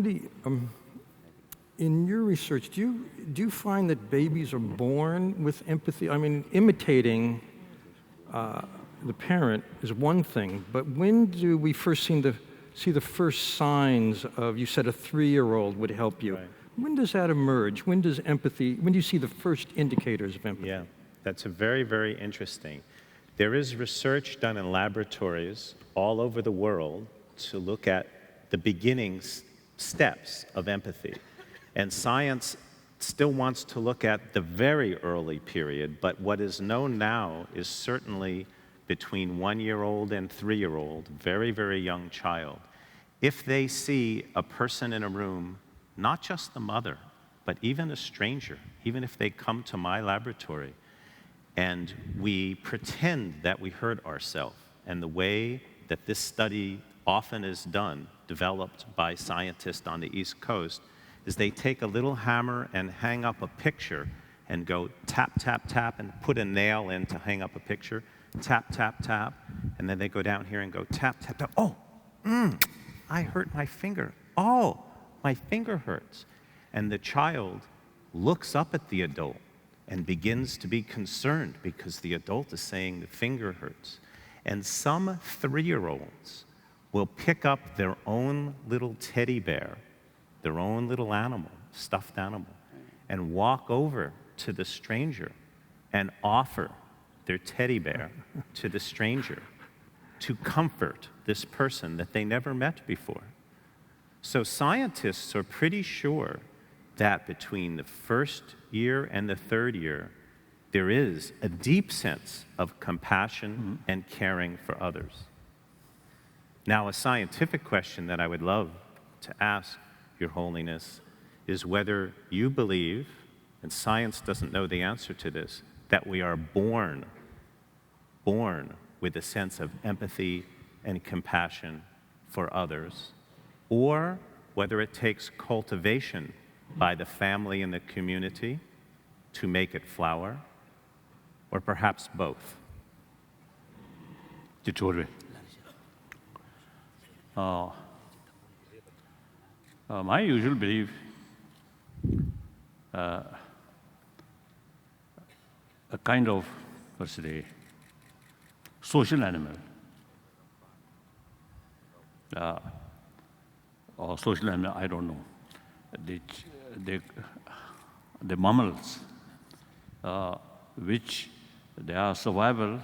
Andy, in your research, do you find that babies are born with empathy? I mean, imitating the parent is one thing, but when do we first see the first signs of, you said a 3-year-old would help you. Right. When does that emerge? When do you see the first indicators of empathy? Yeah, that's a very, very interesting. There is research done in laboratories all over the world to look at the beginning steps of empathy. And science still wants to look at the very early period, but what is known now is certainly between 1-year-old and 3-year-old, very, very young child. If they see a person in a room, not just the mother, but even a stranger, even if they come to my laboratory, and we pretend that we hurt ourselves, and the way that this study often is done, developed by scientists on the East Coast, is they take a little hammer and hang up a picture and go tap, tap, tap, and put a nail in to hang up a picture, tap, tap, tap, and then they go down here and go tap, tap, tap. Oh, I hurt my finger. Oh, my finger hurts. And the child looks up at the adult and begins to be concerned because the adult is saying the finger hurts. And some 3-year-olds will pick up their own little teddy bear, their own little animal, stuffed animal, and walk over to the stranger and offer their teddy bear to the stranger to comfort this person that they never met before. So scientists are pretty sure that between the first year and the 3rd year, there is a deep sense of compassion and caring for others. Now, a scientific question that I would love to ask Your Holiness is whether you believe, and science doesn't know the answer to this, that we are born with a sense of empathy and compassion for others, or whether it takes cultivation by the family and the community to make it flower, or perhaps both. My usual belief, a kind of, let's say, social animal, or social animal, I don't know. The mammals, which they are survival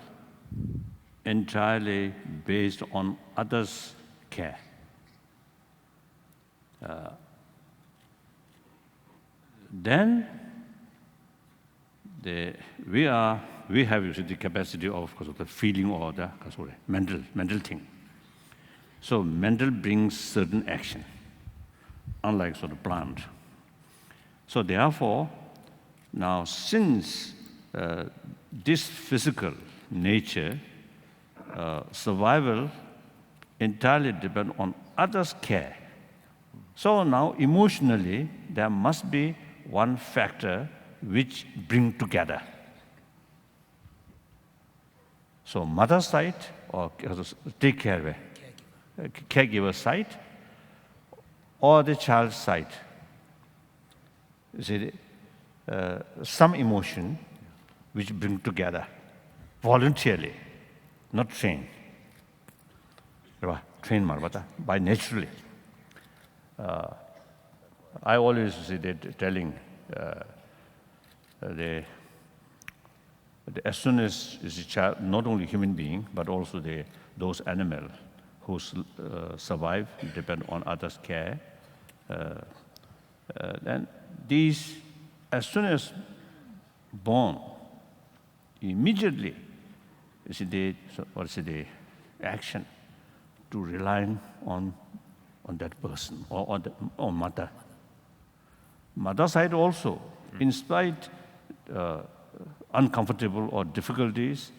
entirely based on others' care. Then we have the capacity of the feeling or the mental thing. So mental brings certain action, unlike plant. So therefore, now since this physical nature, survival entirely depends on others' care. So now emotionally, there must be one factor which bring together. So mother side or take care, caregiver side, or the child side. You see, some emotion which bring together voluntarily, not trained. Trained by naturally. I always see that telling as soon as is a child, not only human being, but also those animals who survive, depend on others' care, then these, as soon as born, immediately, the action to rely on that person or on mother. Mother side also, in spite uncomfortable or difficulties,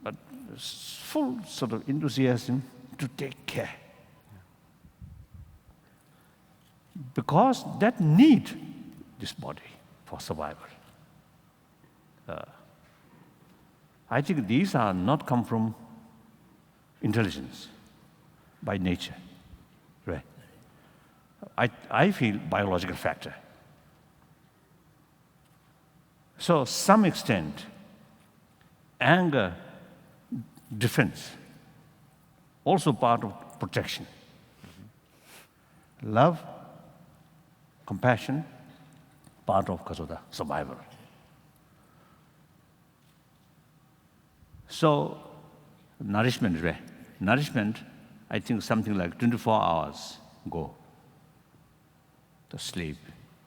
but full enthusiasm to take care. Because that need this body for survival. I think these are not come from intelligence by nature, right? I feel, biological factor. So, some extent, anger, defense, also part of protection. Love, compassion, part of the survival. So, nourishment, right? Nourishment, I think something like 24 hours go to sleep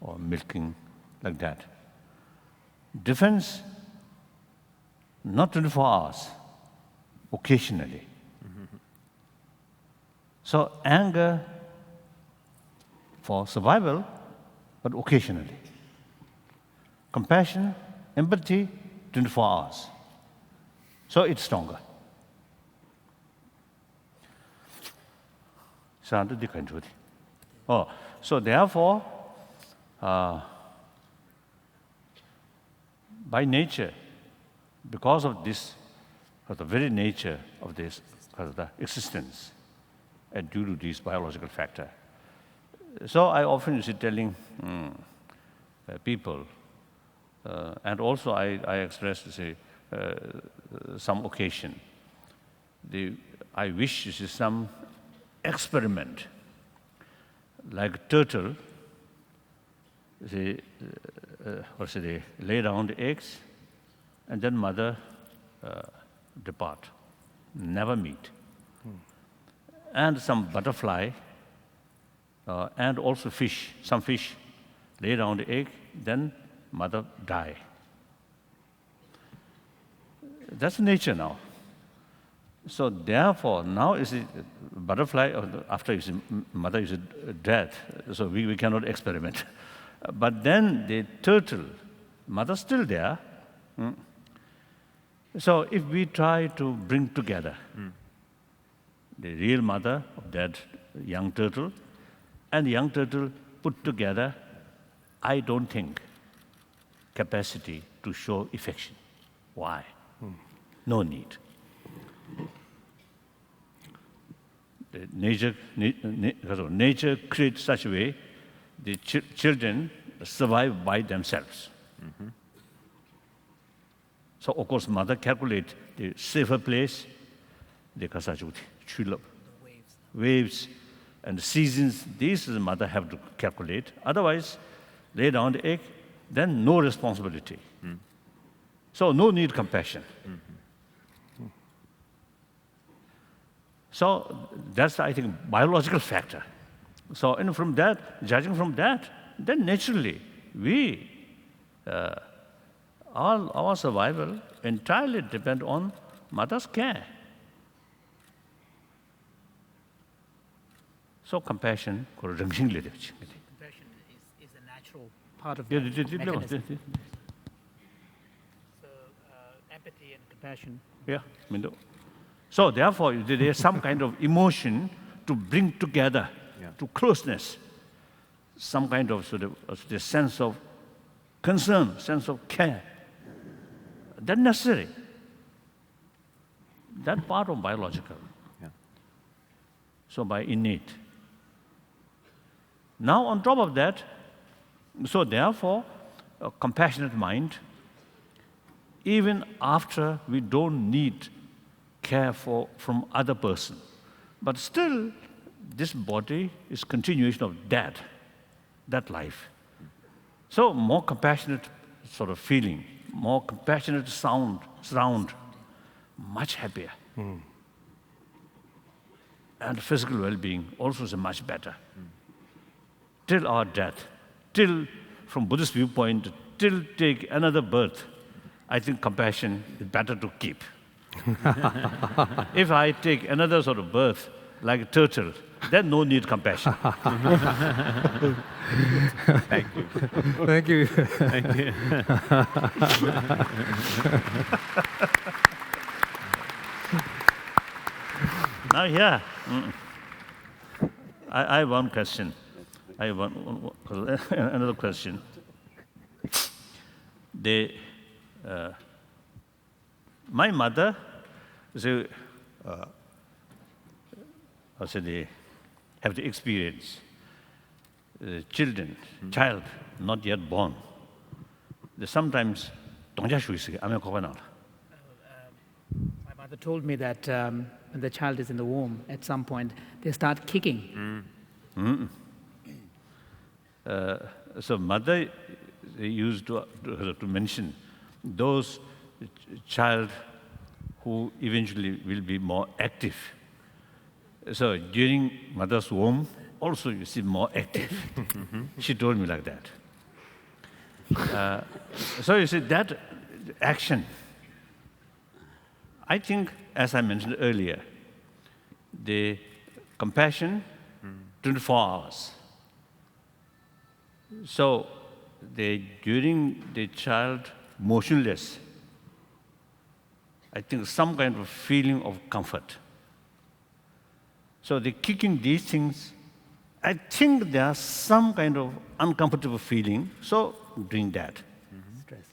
or milking, like that. Defense, not 24 hours, occasionally. So anger for survival, but occasionally. Compassion, empathy, 24 hours. So it's stronger. Oh, so therefore, by nature, because of this, the very nature of this, because of the existence, and due to this biological factor. So I often used to telling people, and also I express to say some occasion, I wish to see some experiment, like turtle, they lay down the eggs, and then mother depart, never meet. And some butterfly, and also fish, some fish lay down the egg, then mother die. That's nature now. So therefore, now is it butterfly, after mother is dead, so we cannot experiment. But then the turtle, mother still there. So if we try to bring together the real mother of that young turtle and the young turtle put together, I don't think capacity to show affection. Why? No need. Nature creates such a way the children survive by themselves. So of course, mother calculate the safer place, the waves and seasons. These the mother have to calculate. Otherwise, lay down the egg, then no responsibility. So no need compassion. So that's, I think, biological factor. So, and from that, judging from that, then naturally, all our survival entirely depend on mother's care. So compassion, Compassion is a natural part of the mechanism. So empathy and compassion. Yeah, so therefore, there is some kind of emotion to bring together, to closeness, some kind of the sense of concern, sense of care. That's necessary. That part of biological. So by innate. Now on top of that, so therefore, a compassionate mind, even after we don't need care from other person, but still this body is continuation of that life. So more compassionate sort of feeling, more compassionate surround, much happier. And physical well-being also is much better. Till our death, till from Buddhist viewpoint, till take another birth, I think compassion is better to keep. If I take another sort of birth, like a turtle, then no need compassion. Thank you. Thank you. Thank you. Now here, I have one question. I have another question. My mother, they have the experience. child not yet born, they sometimes don't just My mother told me that when the child is in the womb, at some point, they start kicking. So mother used to mention those child who eventually will be more active. So during mother's womb, also you see more active. She told me like that. So you see that action, I think, as I mentioned earlier, the compassion, 24 hours. So during the child motionless, I think some kind of feeling of comfort. So the kicking these things, I think there's some kind of uncomfortable feeling, so doing that. Stress,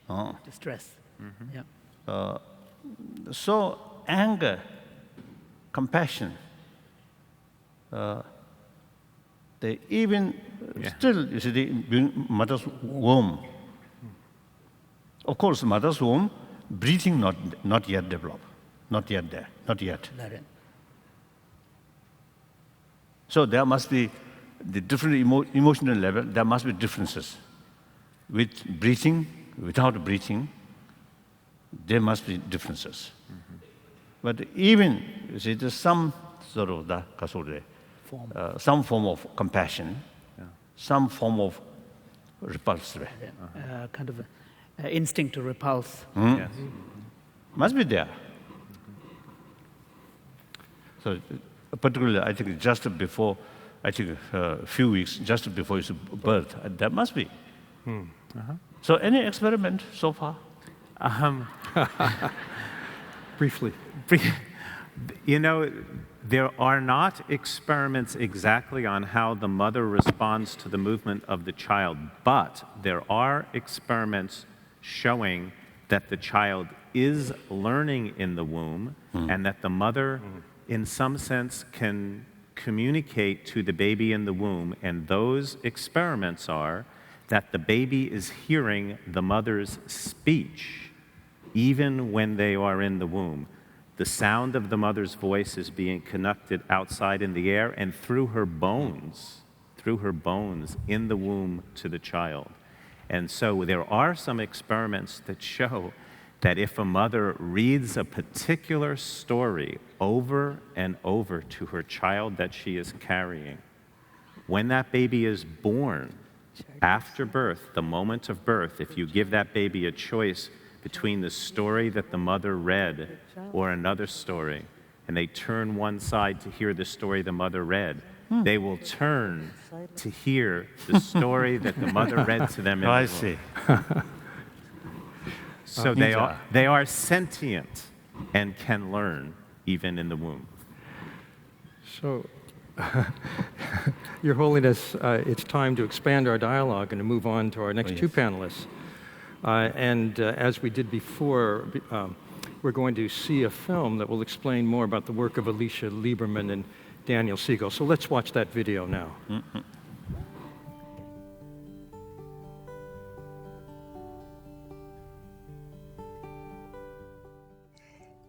Oh. distress. Yeah. So anger, compassion, they even still, you see, the mother's womb. Of course, mother's womb, breathing not yet developed, not yet there, not yet. So there must be the different emotional level. There must be differences with breathing, without breathing. There must be differences. But even, you see, there's some sort of some form of compassion, some form of repulse. Kind of instinct to repulse. Yes. Must be there. So particularly, I think just before, I think a few weeks, just before his birth, there must be. So any experiment so far? Briefly. You know, there are not experiments exactly on how the mother responds to the movement of the child, but there are experiments showing that the child is learning in the womb and that the mother, in some sense, can communicate to the baby in the womb. And those experiments are that the baby is hearing the mother's speech even when they are in the womb. The sound of the mother's voice is being conducted outside in the air and through her bones in the womb to the child. And so there are some experiments that show that if a mother reads a particular story over and over to her child that she is carrying, when that baby is born, after birth, the moment of birth, if you give that baby a choice between the story that the mother read or another story, and they turn one side to hear the story the mother read, they will turn to hear the story that the mother read to them in the I womb. see. So they are sentient and can learn even in the womb. So, Your Holiness, it's time to expand our dialogue and to move on to our next two panelists. As we did before, we're going to see a film that will explain more about the work of Alicia Lieberman and Daniel Siegel. So let's watch that video now.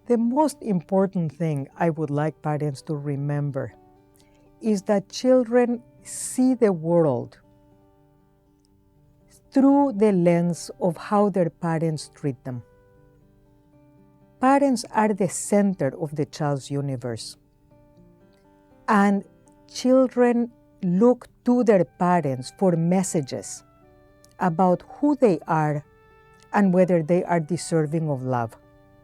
The most important thing I would like parents to remember is that children see the world through the lens of how their parents treat them. Parents are the center of the child's universe. And children look to their parents for messages about who they are and whether they are deserving of love.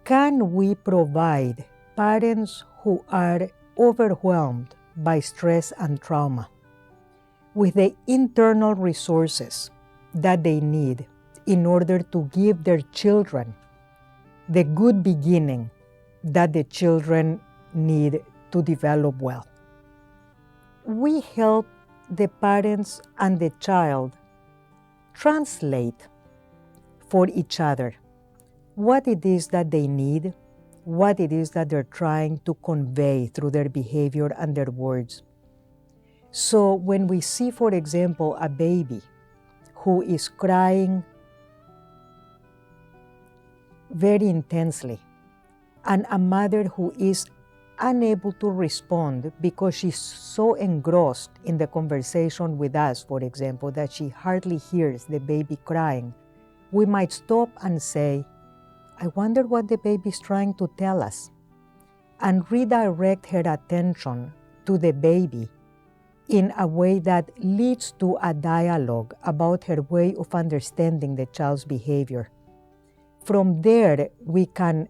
Can we provide parents who are overwhelmed by stress and trauma with the internal resources that they need in order to give their children the good beginning that the children need to develop well? We help the parents and the child translate for each other what it is that they need, what it is that they're trying to convey through their behavior and their words. So when we see, for example, a baby who is crying very intensely, and a mother who is unable to respond because she's so engrossed in the conversation with us, for example, that she hardly hears the baby crying, we might stop and say, I wonder what the baby's trying to tell us, and redirect her attention to the baby in a way that leads to a dialogue about her way of understanding the child's behavior. From there, we can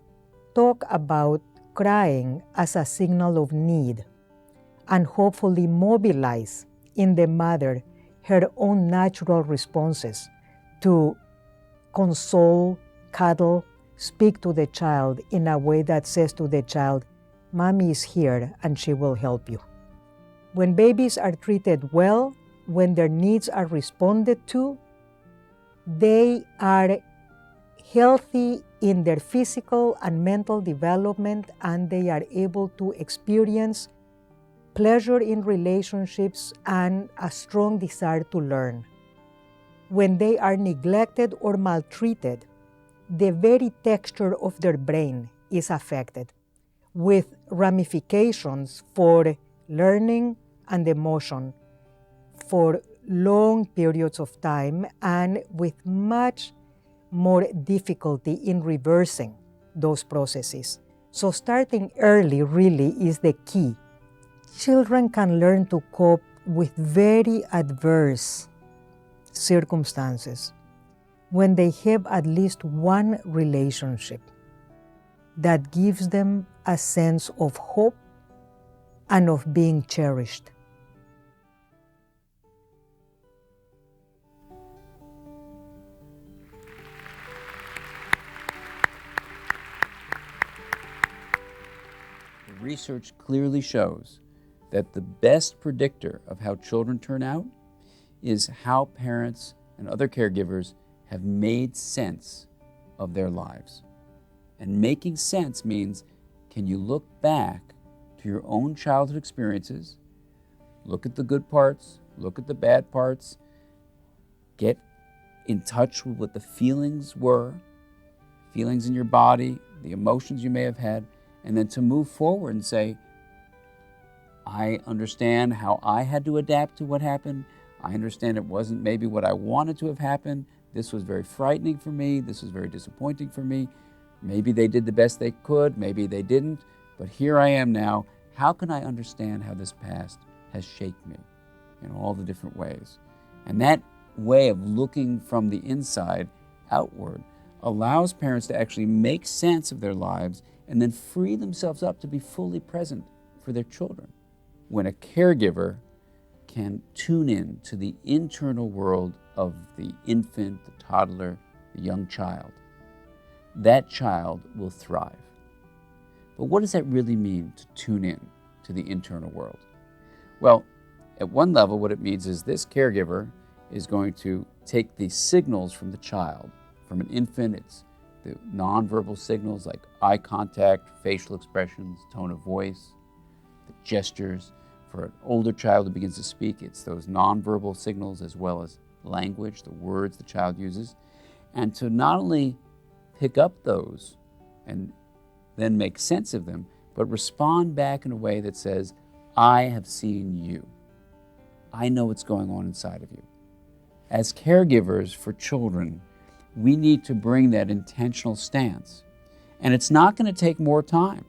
talk about crying as a signal of need and hopefully mobilize in the mother her own natural responses to console, cuddle, speak to the child in a way that says to the child, Mommy is here and she will help you. When babies are treated well, when their needs are responded to, they are healthy in their physical and mental development, and they are able to experience pleasure in relationships and a strong desire to learn. When they are neglected or maltreated, the very texture of their brain is affected, with ramifications for learning and emotion for long periods of time, and with much more difficulty in reversing those processes. So starting early really is the key. Children can learn to cope with very adverse circumstances when they have at least one relationship that gives them a sense of hope and of being cherished. Research clearly shows that the best predictor of how children turn out is how parents and other caregivers have made sense of their lives. And making sense means, can you look back to your own childhood experiences, look at the good parts, look at the bad parts, get in touch with what the feelings were, feelings in your body, the emotions you may have had, and then to move forward and say, I understand how I had to adapt to what happened. I understand it wasn't maybe what I wanted to have happened. This was very frightening for me. This was very disappointing for me. Maybe they did the best they could. Maybe they didn't. But here I am now. How can I understand how this past has shaped me in all the different ways? And that way of looking from the inside outward allows parents to actually make sense of their lives and then free themselves up to be fully present for their children. When a caregiver can tune in to the internal world of the infant, the toddler, the young child, that child will thrive. But what does that really mean, to tune in to the internal world? Well, at one level, what it means is this caregiver is going to take the signals from the child. From an infant, it's the nonverbal signals like eye contact, facial expressions, tone of voice, the gestures. For an older child who begins to speak, it's those nonverbal signals as well as language, the words the child uses. And to not only pick up those and then make sense of them, but respond back in a way that says, I have seen you. I know what's going on inside of you. As caregivers for children, we need to bring that intentional stance. And it's not going to take more time.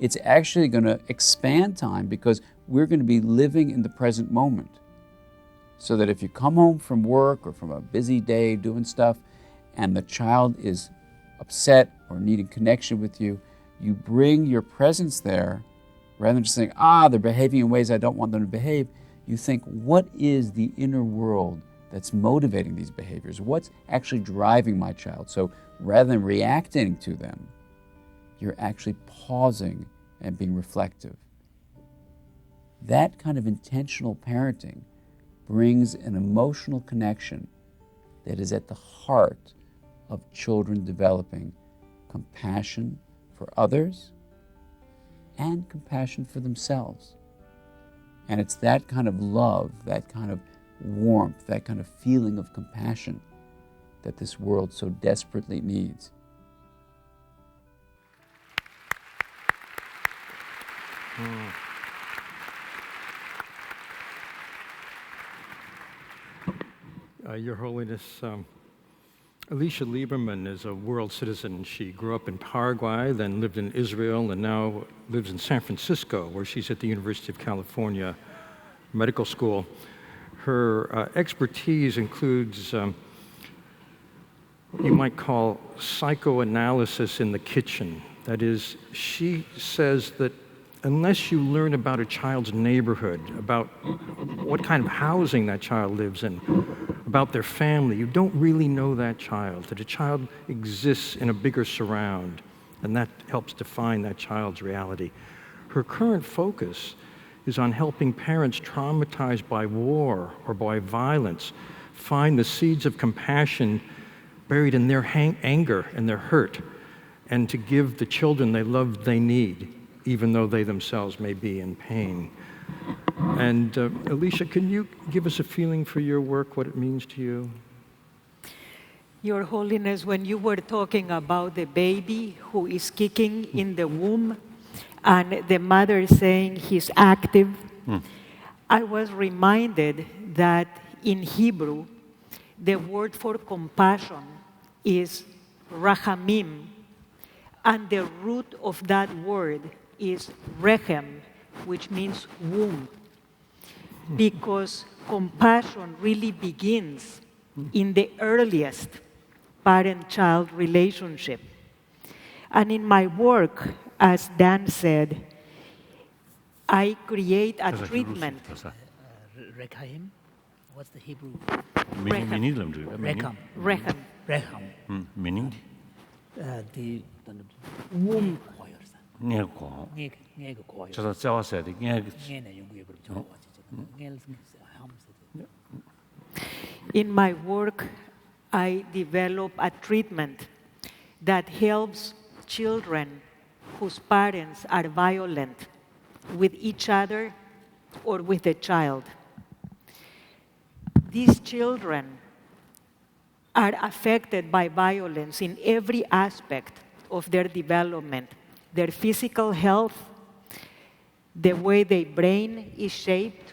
It's actually going to expand time because we're going to be living in the present moment. So that if you come home from work or from a busy day doing stuff and the child is upset or needing connection with you, you bring your presence there rather than just saying, they're behaving in ways I don't want them to behave. You think, what is the inner world that's motivating these behaviors? What's actually driving my child? So rather than reacting to them, you're actually pausing and being reflective. That kind of intentional parenting brings an emotional connection that is at the heart of children developing compassion for others and compassion for themselves. And it's that kind of love, that kind of warmth, that kind of feeling of compassion that this world so desperately needs. Your Holiness, Alicia Lieberman is a world citizen. She grew up in Paraguay, then lived in Israel, and now lives in San Francisco, where she's at the University of California Medical School. Her expertise includes what you might call psychoanalysis in the kitchen. That is, she says that unless you learn about a child's neighborhood, about what kind of housing that child lives in, about their family, you don't really know that child, that a child exists in a bigger surround, and that helps define that child's reality. Her current focus is on helping parents traumatized by war or by violence find the seeds of compassion buried in their anger and their hurt, and to give the children they love they need, even though they themselves may be in pain. And Alicia, can you give us a feeling for your work, what it means to you? Your Holiness, when you were talking about the baby who is kicking in the womb and the mother saying he's active, I was reminded that in Hebrew, the word for compassion is rahamim, and the root of that word is rechem, which means womb, because compassion really begins in the earliest parent-child relationship. And in my work, as Dan said, I create a treatment. Rekhaim? What's the Hebrew? Meaning them do. Rechem. Rechem. Meaning? The Womb. nghe có cho nó cho sẽ thì nghe In my work, I develop a treatment that helps children whose parents are violent with each other or with the child. These children are affected by violence in every aspect of their development, their physical health, the way their brain is shaped,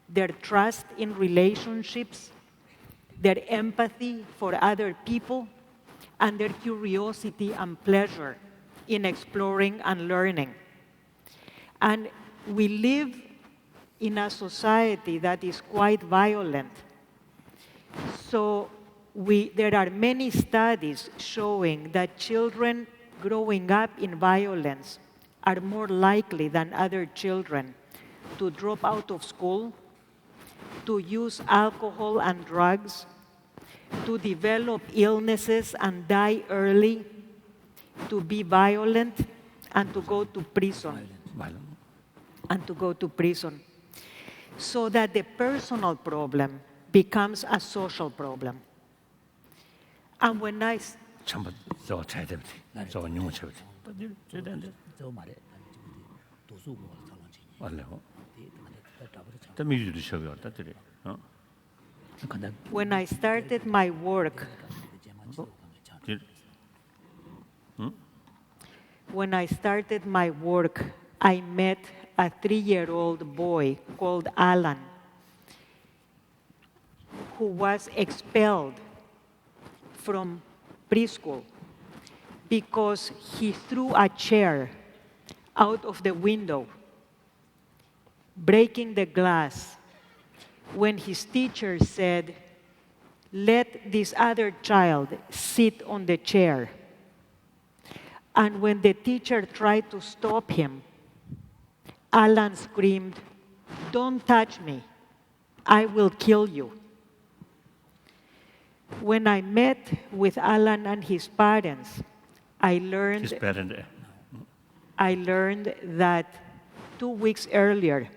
their trust in relationships, their empathy for other people, and their curiosity and pleasure in exploring and learning. And we live in a society that is quite violent. So there are many studies showing that children growing up in violence are more likely than other children to drop out of school, to use alcohol and drugs, to develop illnesses and die early, to be violent, and to go to prison. So that the personal problem becomes a social problem. And when I 전부 저 차이들 저 용어 차이들 저 말에 도수 뭐 살랑지 알래요 또 미주도 쳐요 따들이 when I started my work, I met a 3-year-old boy called Alan, who was expelled from preschool because he threw a chair out of the window, breaking the glass, when his teacher said, "Let this other child sit on the chair." And when the teacher tried to stop him, Alan screamed, "Don't touch me, I will kill you." When I met with Alan and his parents, I learned that 2 weeks earlier,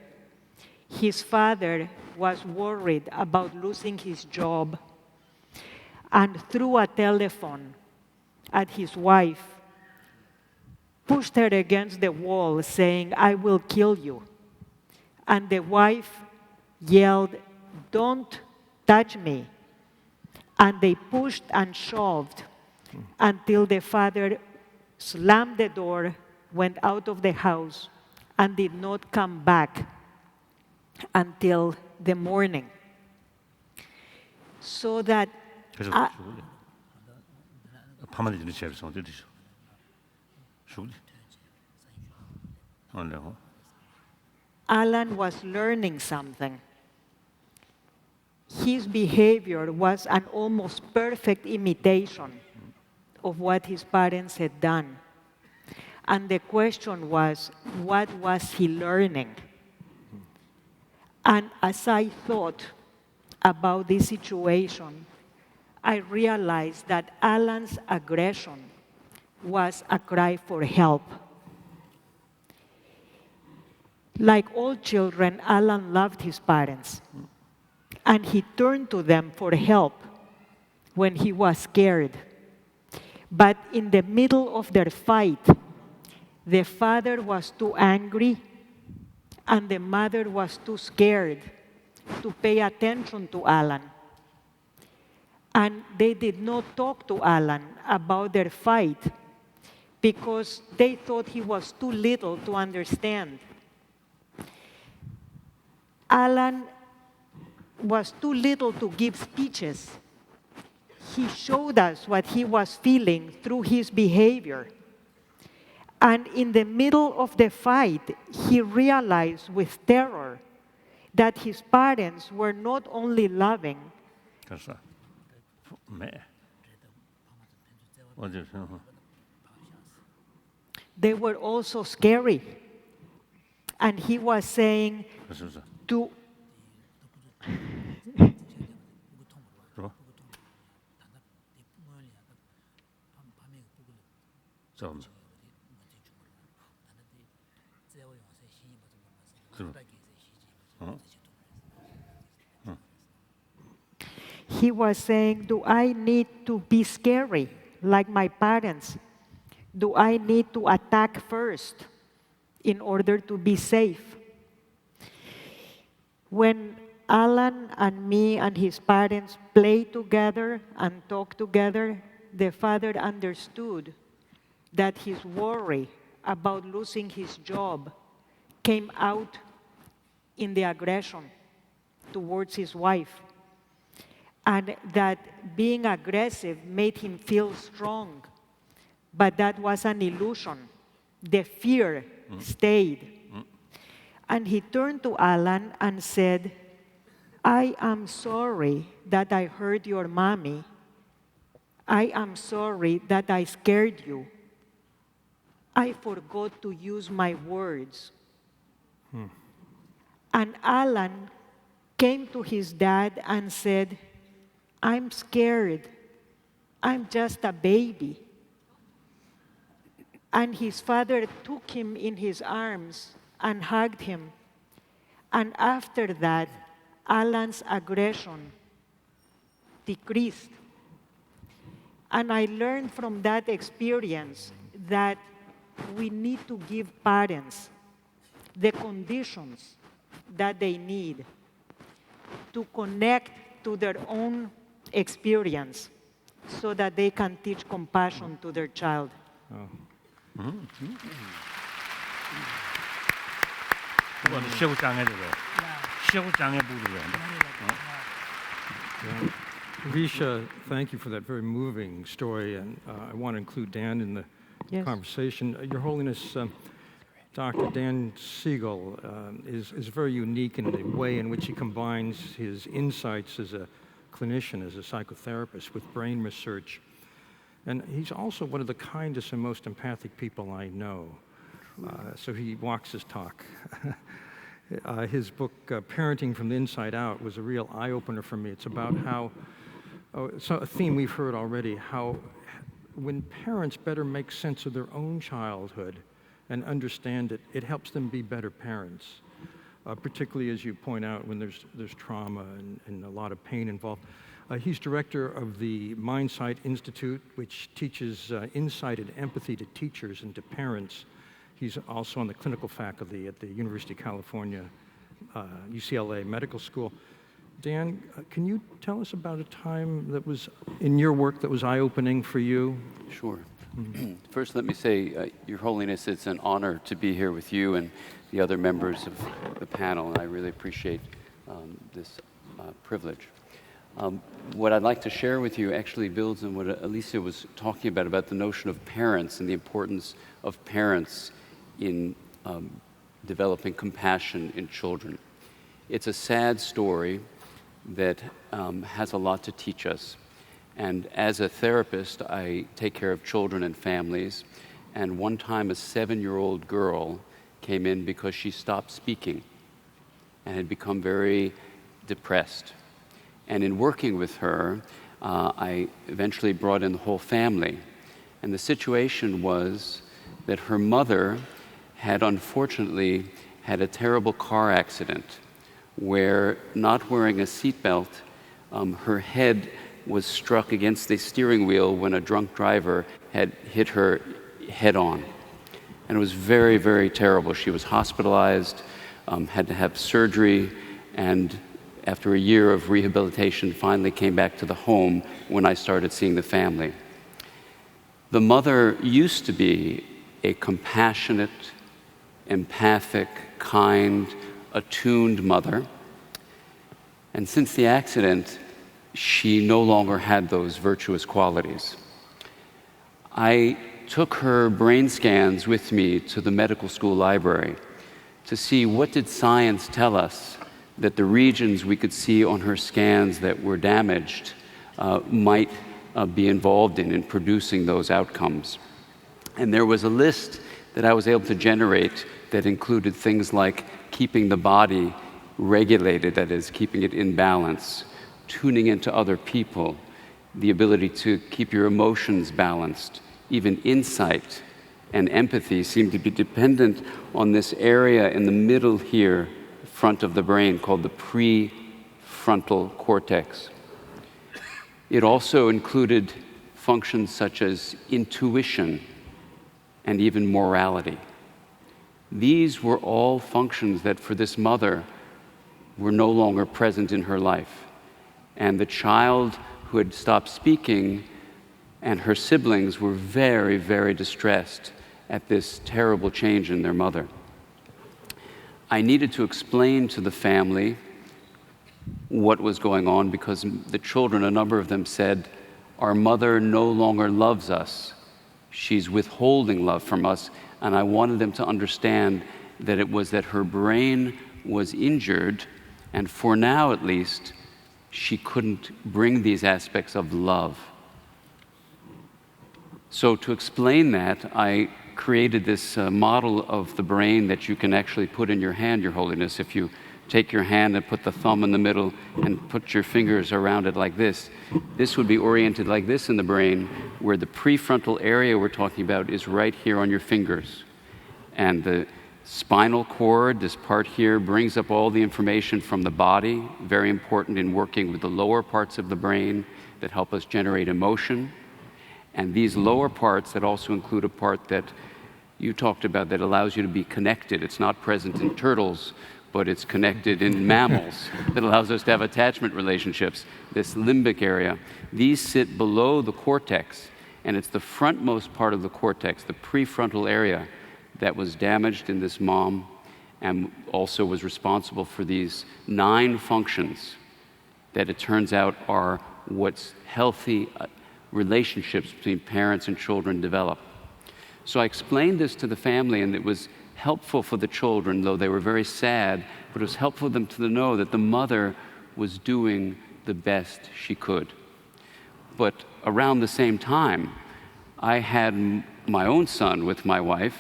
his father was worried about losing his job and threw a telephone at his wife, pushed her against the wall saying, "I will kill you." And the wife yelled, "Don't touch me." And they pushed and shoved until the father slammed the door, went out of the house, and did not come back until the morning. So that 그래서 밤에 이제 제일 성 되죠. 쇼리. 안녕. Alan was learning something. His behavior was an almost perfect imitation of what his parents had done. And the question was, what was he learning? And as I thought about this situation, I realized that Alan's aggression was a cry for help. Like all children, Alan loved his parents, and he turned to them for help when he was scared. But in the middle of their fight, the father was too angry and the mother was too scared to pay attention to Alan. And they did not talk to Alan about their fight because they thought he was too little to understand. Alan was too little to give speeches. He showed us what he was feeling through his behavior. And in the middle of the fight, he realized with terror that his parents were not only loving, 그래서 매 어제 they were also scary. And he was saying 그래서 to 좀 he was saying, do I need to be scary like my parents? Do I need to attack first in order to be safe? When Alan and me and his parents played together and talked together, the father understood that his worry about losing his job came out in the aggression towards his wife, and that being aggressive made him feel strong, but that was an illusion. The fear stayed. And he turned to Alan and said, I am sorry that I hurt your mommy. I am sorry that I scared you. I forgot to use my words. And Alan came to his dad and said, I'm scared. I'm just a baby. And his father took him in his arms and hugged him. And after that, Alan's aggression decreased. And I learned from that experience that we need to give parents the conditions that they need to connect to their own experience so that they can teach compassion to their child. 그건 시험장애를 시험장애 부르는 Alicia, thank you for that very moving story, and I want to include Dan in the conversation. Your Holiness, Dr. Dan Siegel is very unique in the way in which he combines his insights as a clinician, as a psychotherapist, with brain research. And he's also one of the kindest and most empathic people I know. So he walks his talk. His book, Parenting from the Inside Out, was a real eye-opener for me. It's about how, it's a theme we've heard already, how when parents better make sense of their own childhood and understand it, it helps them be better parents, particularly, as you point out, when there's trauma and a lot of pain involved. He's director of the Mindsight Institute, which teaches insight and empathy to teachers and to parents. He's also on the clinical faculty at the University of California, UCLA Medical School. Dan, can you tell us about a time that was in your work that was eye-opening for you? Sure. First, let me say, Your Holiness, it's an honor to be here with you and the other members of the panel, and I really appreciate this privilege. What I'd like to share with you actually builds on what Alicia was talking about the notion of parents and the importance of parents in developing compassion in children. It's a sad story that has a lot to teach us. And as a therapist, I take care of children and families. And one time a 7-year-old girl came in because she stopped speaking and had become very depressed. And in working with her, I eventually brought in the whole family. And the situation was that her mother had unfortunately had a terrible car accident where, not wearing a seatbelt, her head was struck against the steering wheel when a drunk driver had hit her head on. And it was very, very terrible. She was hospitalized, had to have surgery, and after a year of rehabilitation, finally came back to the home when I started seeing the family. The mother used to be a compassionate, empathic, kind, attuned mother. And since the accident, she no longer had those virtuous qualities. I took her brain scans with me to the medical school library to see what did science tell us that the regions we could see on her scans that were damaged might be involved in producing those outcomes. And there was a list that I was able to generate that included things like keeping the body regulated, that is, keeping it in balance, tuning into other people, the ability to keep your emotions balanced, even insight and empathy seem to be dependent on this area in the middle here, front of the brain, called the prefrontal cortex. It also included functions such as intuition and even morality. These were all functions that for this mother were no longer present in her life. And the child who had stopped speaking and her siblings were very, very distressed at this terrible change in their mother. I needed to explain to the family what was going on because the children, a number of them said, "Our mother no longer loves us. She's withholding love from us." And I wanted them to understand that it was that her brain was injured, and for now at least, she couldn't bring these aspects of love. So to explain that, I created this model of the brain that you can actually put in your hand, Your Holiness. If you take your hand and put the thumb in the middle and put your fingers around it like this would be oriented like this in the brain, where the prefrontal area we're talking about is right here on your fingers. And the spinal cord, this part here, brings up all the information from the body, very important in working with the lower parts of the brain that help us generate emotion. And these lower parts that also include a part that you talked about that allows you to be connected. It's not present in turtles, but it's connected in mammals, that allows us to have attachment relationships, this limbic area. These sit below the cortex, and it's the frontmost part of the cortex, the prefrontal area, that was damaged in this mom and also was responsible for these 9 functions that it turns out are what's healthy relationships between parents and children develop. So I explained this to the family, and it was helpful for the children, though they were very sad, but it was helpful for them to know that the mother was doing the best she could. But around the same time, I had my own son with my wife,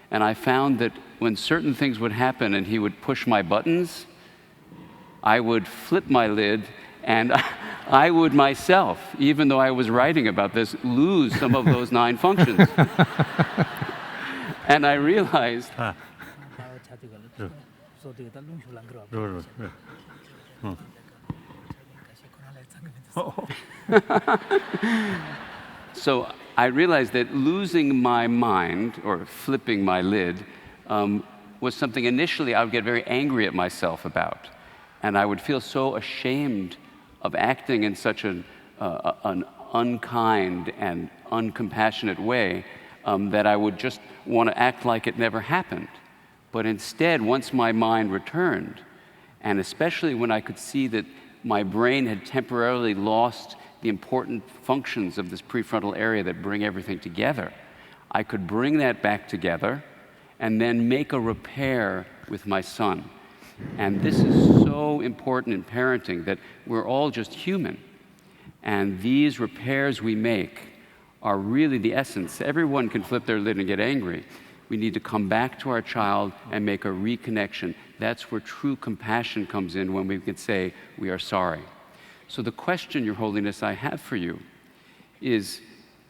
and I found that when certain things would happen and he would push my buttons, I would flip my lid, and I would myself, even though I was writing about this, lose some of those 9 functions. And I realized so I realized that losing my mind, or flipping my lid, was something initially I would get very angry at myself about. And I would feel so ashamed of acting in such an unkind and uncompassionate way that I would just want to act like it never happened. But instead, once my mind returned, and especially when I could see that my brain had temporarily lost the important functions of this prefrontal area that bring everything together, I could bring that back together and then make a repair with my son. And this is so important in parenting, that we're all just human. And these repairs we make are really the essence. Everyone can flip their lid and get angry. We need to come back to our child and make a reconnection. That's where true compassion comes in, when we can say, we are sorry. So the question, Your Holiness, I have for you is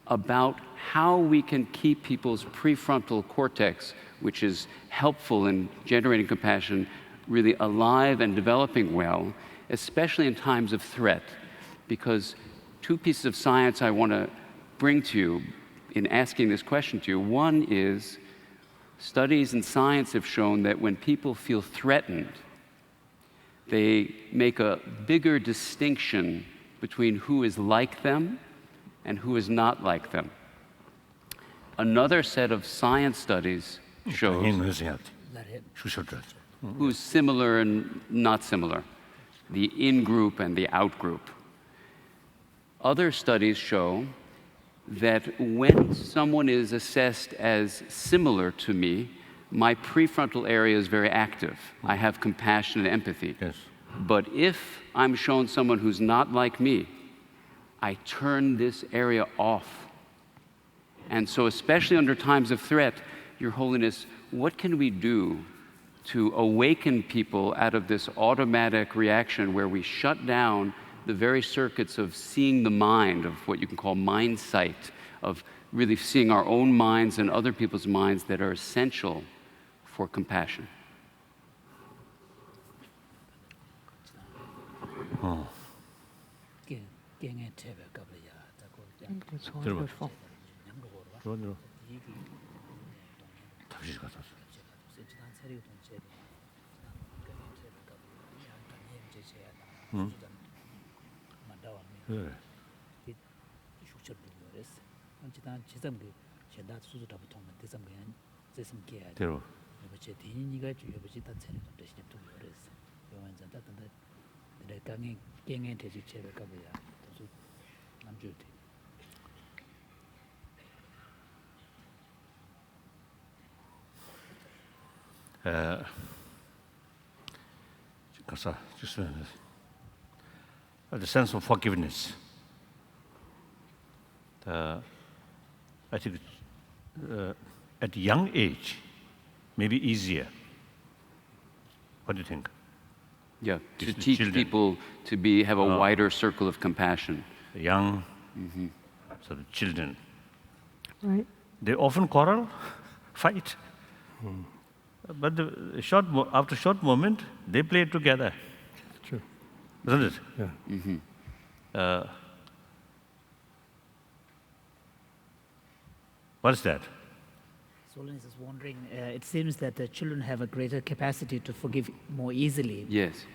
about how we can keep people's prefrontal cortex, which is helpful in generating compassion, really alive and developing well, especially in times of threat. Because two pieces of science I want to bring to you in asking this question to you. One is, studies in science have shown that when people feel threatened, they make a bigger distinction between who is like them and who is not like them. Another set of science studies shows who's similar and not similar, the in-group and the out-group. Other studies show that when someone is assessed as similar to me, my prefrontal area is very active. I have compassion and empathy. Yes. But if I'm shown someone who's not like me, I turn this area off. And so, especially under times of threat, Your Holiness, what can we do to awaken people out of this automatic reaction where we shut down the very circuits of seeing the mind, of what you can call mind sight, of really seeing our own minds and other people's minds that are essential for compassion? The sense of forgiveness. I think at a young age, maybe easier. What do you think? Yeah, to Just the teach children. people to have a wider circle of compassion. Young, so the children, Right. they often quarrel, fight. But after a short moment, they play together, True. isn't it? Yeah. What is that? Holiness is wondering, it seems that the children have a greater capacity to forgive more easily. Yes.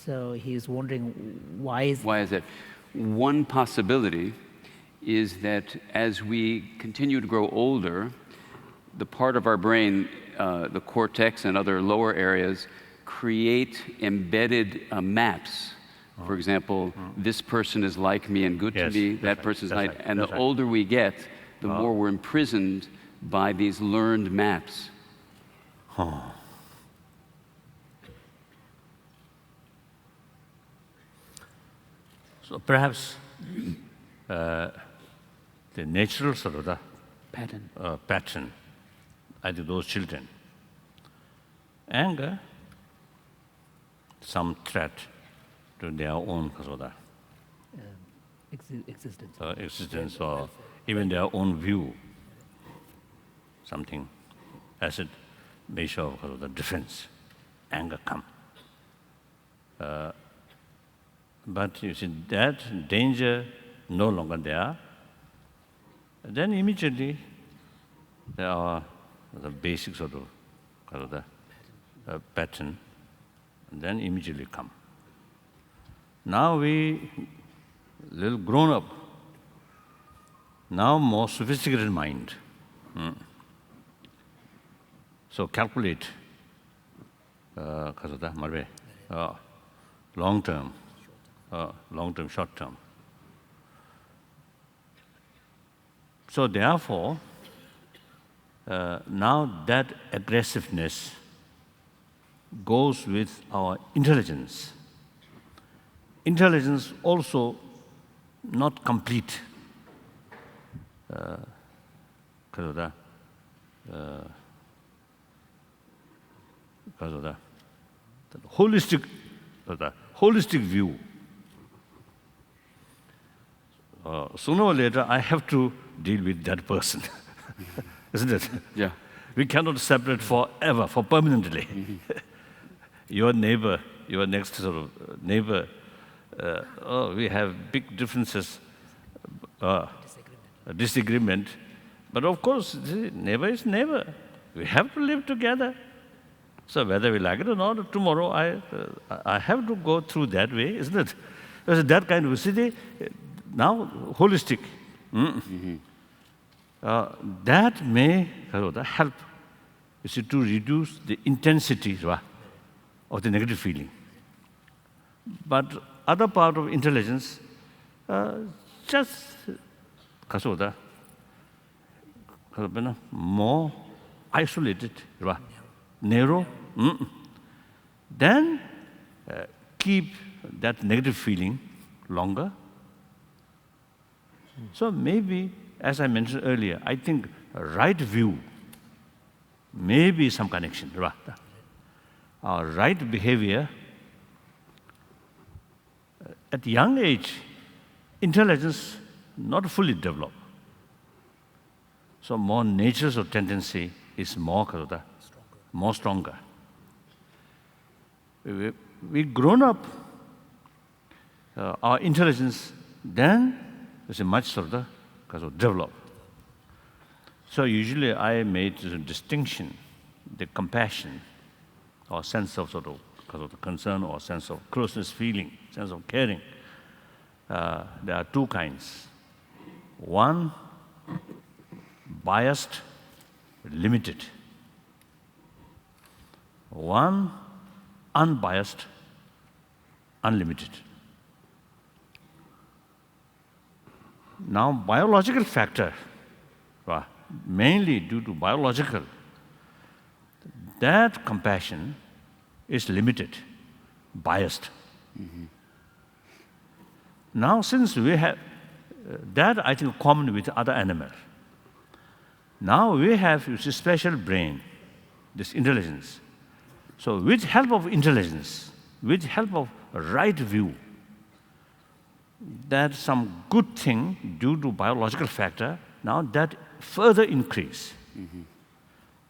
So he's wondering why is that? One possibility is that as we continue to grow older, the part of our brain, the cortex and other lower areas, create embedded maps. For example, this person is like me and good to Yes, me, that's that right, person's that's like, right, and the that's right. older we get, the more we're imprisoned by these learned maps. So perhaps the natural sort of the pattern? pattern, I think those children, anger, some threat to their own sort of the, Existence. existence or even their own view, something as a measure of the defense, anger come. But you see that danger no longer there, then immediately there are the basic sort of the pattern, and then immediately come. Now we little grown up, now more sophisticated mind. So calculate, long term, short term. So therefore, now that aggressiveness goes with our intelligence. Intelligence also not complete. Holistic view. Sooner or later, I have to deal with that person, isn't it? Yeah. We cannot separate forever, for permanently. Your neighbor, your next sort of neighbor, we have big differences, disagreement. But of course, neighbor is neighbor. We have to live together. So whether we like it or not, tomorrow I have to go through that way, isn't it? There's that kind of city, now holistic. That may help, you see, to reduce the intensity of the negative feeling. But other part of intelligence, just more isolated, narrow. Then keep that negative feeling longer. So maybe, as I mentioned earlier, I think right view, maybe some connection. Our right behavior, at young age, intelligence not fully developed. So more natures of tendency is more stronger. We grown up, our intelligence then is much developed. So usually I made a distinction, the compassion, or sense of concern, or sense of closeness feeling, sense of caring. There are two kinds. One, biased, limited. One, unbiased, unlimited. Now, biological factor, mainly due to biological, that compassion is limited, biased. Now, since we have that, I think, common with other animals. Now we have this special brain, this intelligence. So with help of intelligence, with help of right view, that some good thing due to biological factor, now that further increase.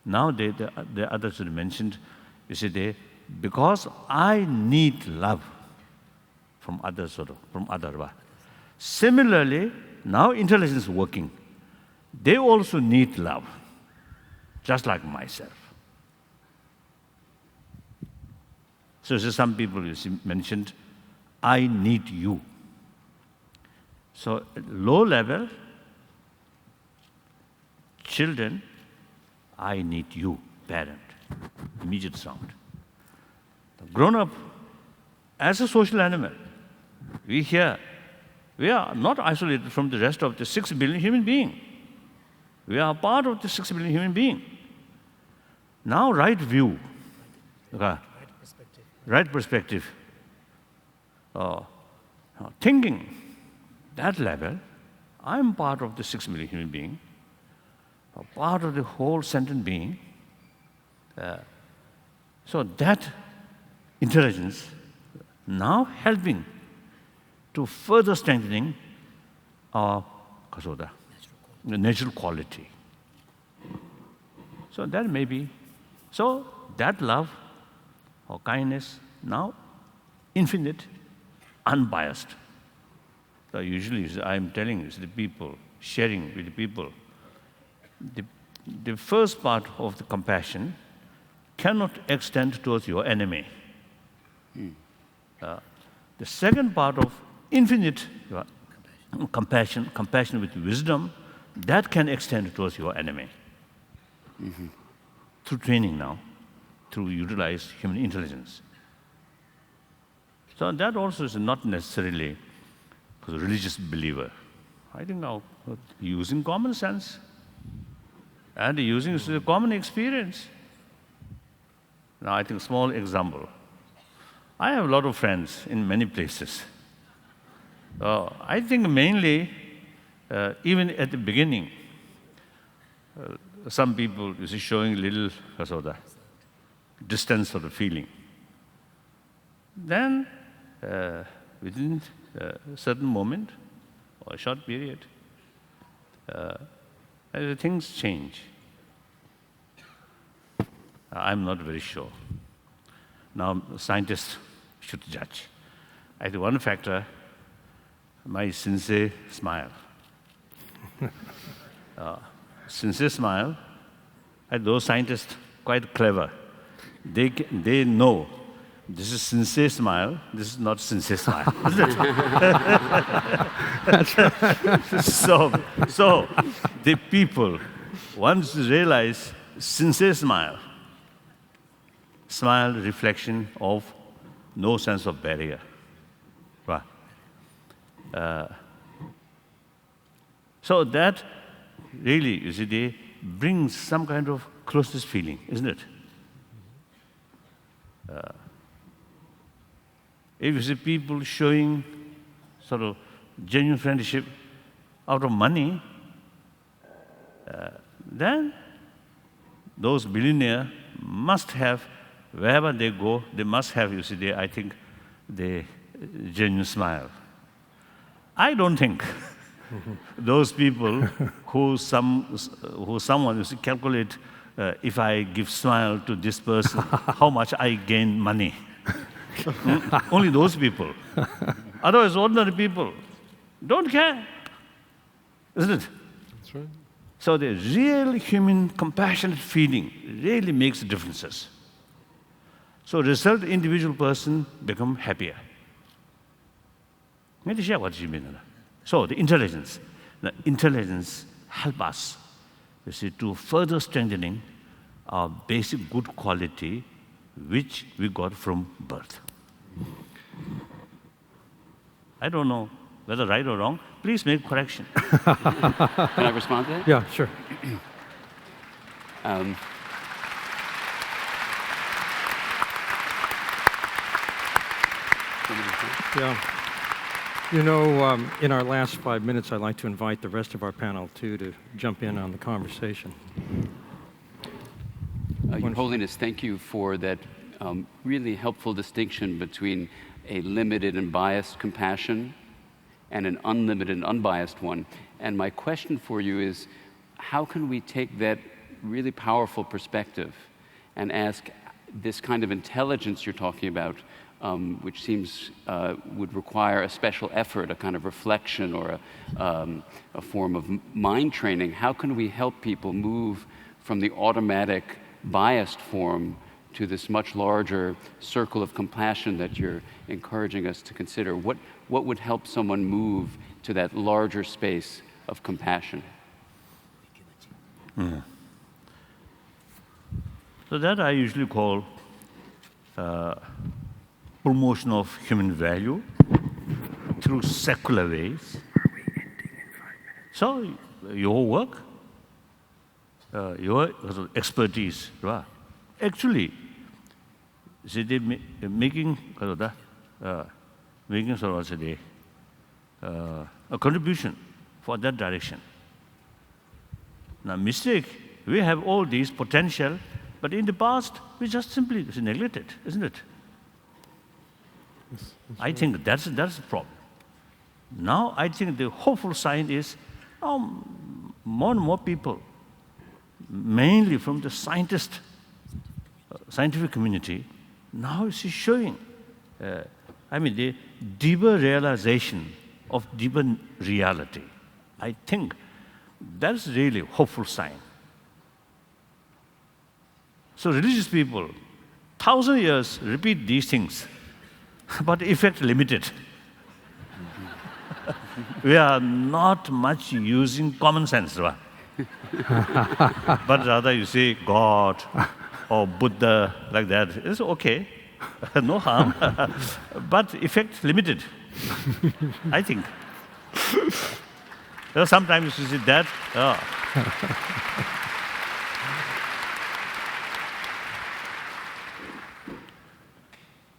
Now the others mentioned, you see, because I need love from others, from other. Similarly, now intelligence is working. They also need love, just like myself. So some people you see, mentioned, I need you. So low level, children, I need you, parent, immediate sound. Grown up, as a social animal, we are not isolated from the rest of the 6 billion human beings. We are part of the 6 billion human beings. Now, right view, right perspective, thinking, that level, I'm part of the 6 billion human being, part of the whole sentient being. So that intelligence now helping to further strengthening our the natural quality. So that may be, so that love or kindness now infinite, unbiased. So usually I'm telling you, the people, sharing with the people, the first part of the compassion cannot extend towards your enemy. The second part of infinite compassion with wisdom, that can extend towards your enemy. Through training now, through utilize human intelligence. So that also is not necessarily for the religious believer. I think now using common sense and using the common experience. Now I think small example. I have a lot of friends in many places. I think mainly, even at the beginning, some people you see showing little sort of distance of the feeling. Then, within a certain moment or a short period, things change. I'm not very sure. Now, scientists should judge. I think one factor, my sincere smile. Sincere smile, and those scientists quite clever. They know this is sincere smile, this is not sincere smile, isn't it? So the people, once realize sincere smile reflection of no sense of barrier. Right. So that really, you see, they bring some kind of closeness feeling, isn't it? If you see people showing sort of genuine friendship out of money, then those billionaires must have, wherever they go, they must have, you see, I think, the genuine smile. I don't think those people who someone you see, calculate if I give smile to this person, how much I gain money. Only those people. Otherwise, ordinary people don't care, isn't it? That's right. So the real human compassionate feeling really makes differences. So result, individual person become happier. So the intelligence help us, you see, to further strengthening our basic good quality which we got from birth. I don't know whether right or wrong. Please make correction. Can I respond to that? Yeah, sure. Yeah. You know, in our last 5 minutes, I'd like to invite the rest of our panel, too, to jump in on the conversation. Your Holiness, thank you for that really helpful distinction between a limited and biased compassion and an unlimited and unbiased one. And my question for you is, how can we take that really powerful perspective and ask this kind of intelligence you're talking about, which seems would require a special effort, a kind of reflection or a form of mind training, how can we help people move from the automatic biased form to this much larger circle of compassion that you're encouraging us to consider? What would help someone move to that larger space of compassion? So that I usually call promotion of human value through secular ways. So your work, your expertise, right? Actually, see, they making sort of a contribution for that direction. Now, mistake, we have all these potential, but in the past, we just simply neglected, isn't it? I think that's the problem. Now, I think the hopeful sign is more and more people, mainly from the scientific community, now is showing, the deeper realization of deeper reality. I think that's really a hopeful sign. So religious people, 1,000 years repeat these things, but effect limited. We are not much using common sense, right? But rather you say God or Buddha like that. It's okay, no harm, but effect limited, I think. Sometimes you see that.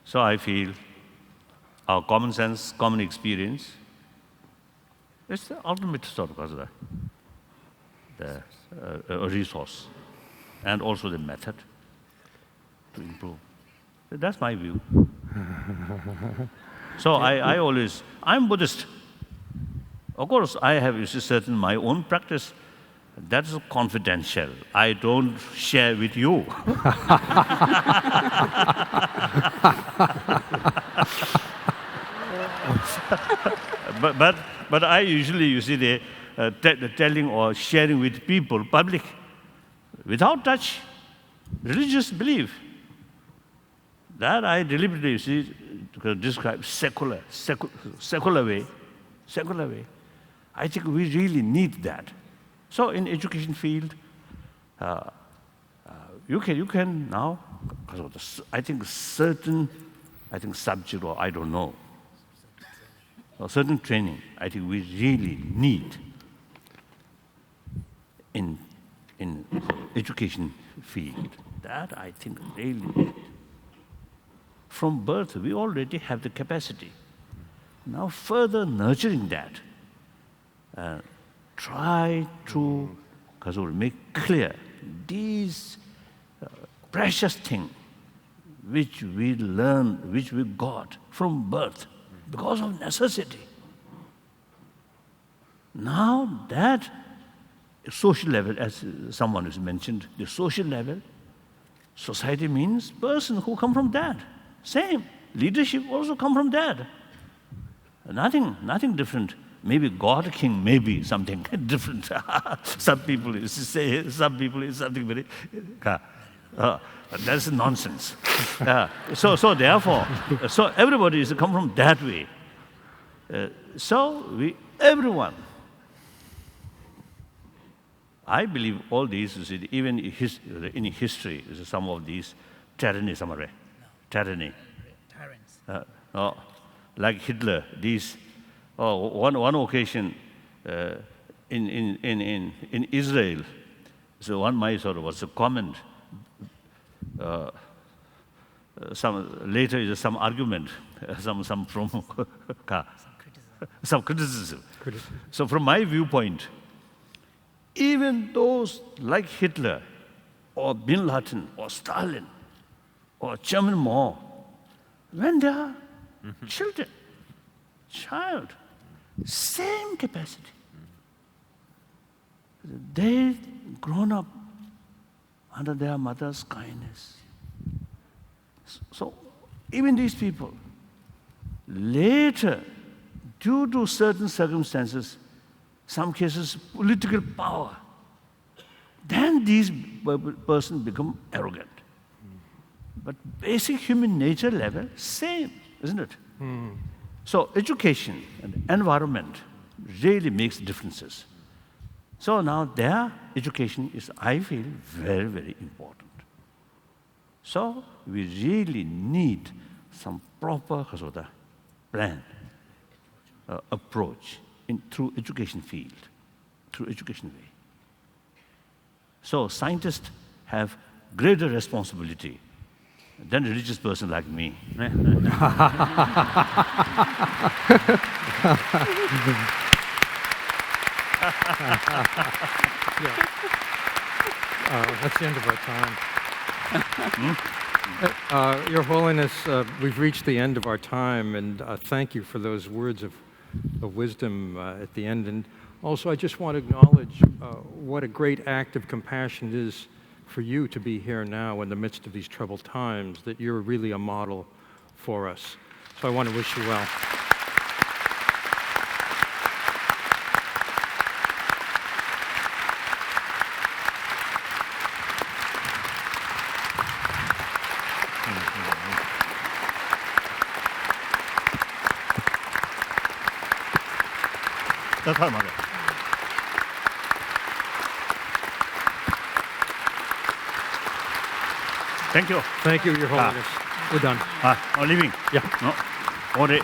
So I feel our common sense, common experience, it's the ultimate sort of the resource, and also the method to improve. That's my view. So I'm Buddhist. Of course, I have certain my own practice. That's confidential. I don't share with you. But I usually, you see, the telling or sharing with people, public, without touch, religious belief. That I deliberately, you see, describe secular way. I think we really need that. So in education field, you can now, I think subject or I don't know, or certain training, I think we really need in education field. That I think really need. From birth, we already have the capacity. Now further nurturing that, try to make clear these precious things which we learn, which we got from birth because of necessity. Now that social level, as someone has mentioned, the social level, society means person who come from that. Same. Leadership also come from that. Nothing different. Maybe God King, maybe something different. Some people say, some people is something very. That's nonsense. So therefore, so everybody is come from that way. Everyone. I believe all these, even in history, some of these tyranny. Tyrants. Like Hitler, these. One occasion in Israel, so one my sort of was a comment. Later is some argument, some from some criticism. So from my viewpoint, even those like Hitler or Bin Laden or Stalin or Chairman Mao, when they are child, same capacity. They grown up under their mother's kindness. So even these people, later, due to certain circumstances, some cases political power, then these persons become arrogant. But basic human nature level, same, isn't it? So education and environment really makes differences. So now their education is, I feel, very, very important. So we really need some proper plan, approach through education field, through education way. So scientists have greater responsibility than a religious person like me. That's the end of our time. Your Holiness, we've reached the end of our time, and thank you for those words of wisdom at the end. And also, I just want to acknowledge what a great act of compassion it is for you to be here now in the midst of these troubled times, that you're really a model for us. So I want to wish you well. That's our mother. Thank you. Thank you, Your Holiness. We're done. Leaving? Yeah. No. Ore.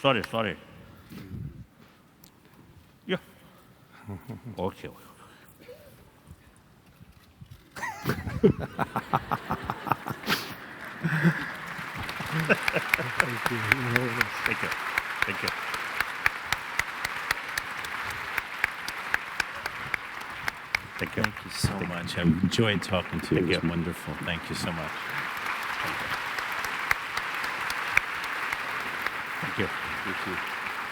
Sorry. Yeah. Okay. Thank you. Thank you so much. I enjoyed talking to you. Thank It was you. wonderful. Thank you so much. Thank you. Thank you.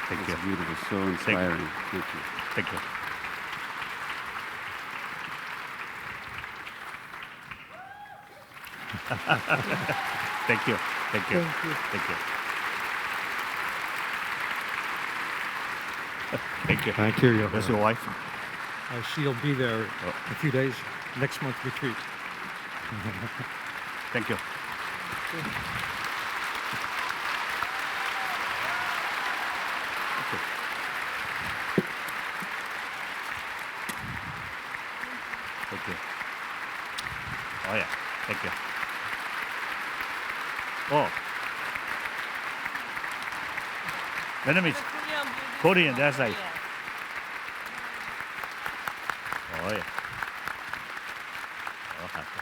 Thank you. It's beautiful, so inspiring. Thank you. Thank you. Thank you. Thank you. Thank you. Thank you. Thank you, Your That's Holiness. your wife? She'll be there in a few days, next month retreat. Thank you. Thank you. Oh, yeah. Thank you. Oh. Vietnamese. Korean, that's right. Oh, yeah. Oh, happy.